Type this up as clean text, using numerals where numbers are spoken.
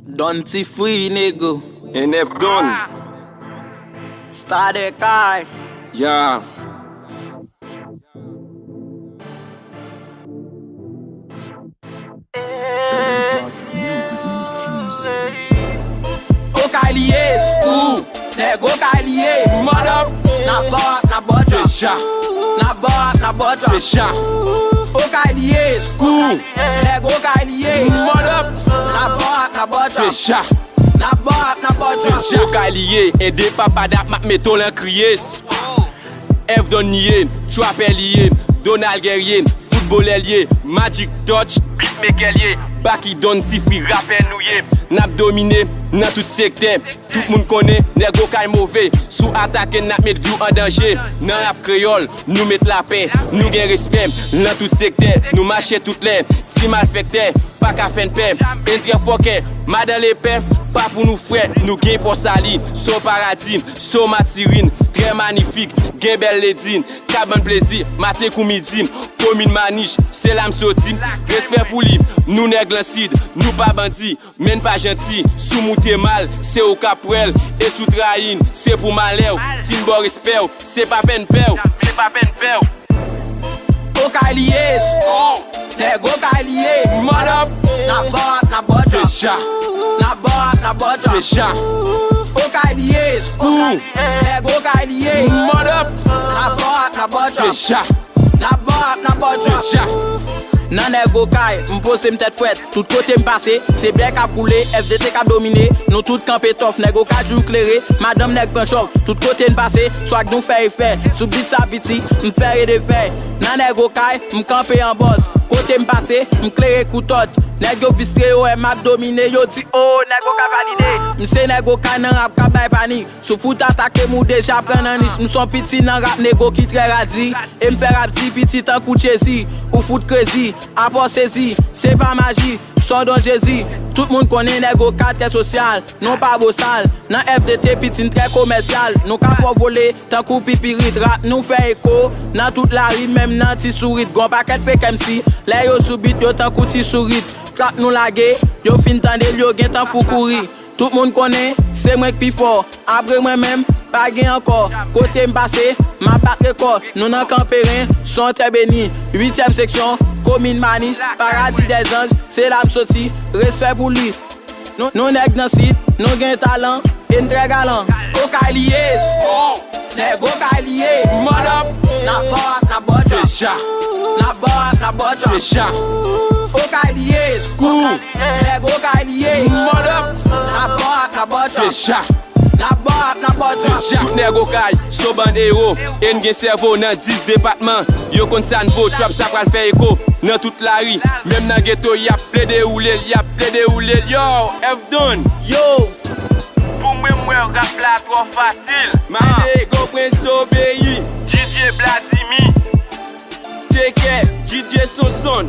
Donty free nigga. NF done. Start the car. Yeah. O Kylie school. Nego Kylie. Mother. Na bota. Fecha. Na bota. Fecha. O Kylie School. Nego Kylie. Mother. Na bota. Fecha. Na bota. Fecha. Kylie. Ede papa dap mak meto lan kriye. F don niye. Trapper liye. Donald Guerrier. Footballer liye. Magic touch. Beatmaker liye. Baki don si free rapper nouye. Nap domine nan tout sekte. Tout moun kone, nego kay mauvais. Sou atake nap met view en danger. Nan rap créole, nou met la paix. Nou gen respect nan tout sekte. Nou mache tout lè. Si mal fekte, pa ka fen pep. Entre foke, madan le pep. Pa pou nou fre, nou gen pour sali. So paradis, so matirine. Très magnifique, gen bel ledine. Kaban plaisir, matin kou midi. Commune maniche, c'est l'âme sorti. Respect pour lui, nous nèg lancide. Nous pas bandit, men pas gentil. Sous mouté mal, c'est au caprel. Et sous trahine, c'est pour malheur. Si bon respect, c'est pas peine peur. C'est pas peine peur. O Kylie Nego Kylie. Mother. Na bota. Fecha. Na bota. Fecha. O Kylie School. Nego Kylie. Mother. Na bota. Fecha. Na bota. Fecha. Nan nego kay, m'pose m'tèt fouette. Tout côté m'passe, c'est bien qu'a coulé. FDT qu'a dominé, nous tout campé tough. Nego ka jou clairé, madame nèg pen choc. Tout côté m'passe, soit nous fait effet. Sous bit sa biti, m'fait des faits. Nan nego kay, m'campé en boss. Côté m'passe, m'clairé coutot. Nego bistre yo m'a dominé, yo di oh nego ka validé. M'se nego kay nan rap ka bay panique. Sou fout attaquer mou déjà pren en niche. M'son petit nan rap nego qui très radi. Et m'fait rap di petit en coup de Chelsea. Ou fout crazy. Apport saisi, c'est pas magie, son don Jésus. Tout le monde connaît nego 4 très social, non pas beau sale. Nan FDT pitine très commercial. Nous ka faut voler, tant coup pipirit. Rap nous fait écho, nan toute la rue, même nan ti sourit. Gon paquet pek MC, là yo soubit, yo tant coup ti sourit. Trap nous lagué, yo fin tande, yo gen tan fou courir. Tout le monde connaît, c'est moi qui fort. Après moi-même, pas gain encore. Côté m'passé, ma batte record. Nous n'en campé rien, son très béni. 8e section, commune maniche, paradis des anges, c'est l'âme sortie. Respect pour lui. Nous nèg dans site, nous gain talent, et très galant. O Kylie, nego Kylie. Mother. Na bota. Fecha. Na bota. Fecha. O Kylie, School. nego Kylie. Mother. Na bota. Fecha. Na bota. Tout nego kay, so band héros. En gen cerveau nan 10 départements. Yo kon san vo, trap sa pral fè écho. Nan toute la rue, même nan ghetto y a plaidé ou l'el, yo, F done. Yo, Pour moi, rap la trop facile. My nego prince obéi. DJ Vladimir. Take care, DJ Soson,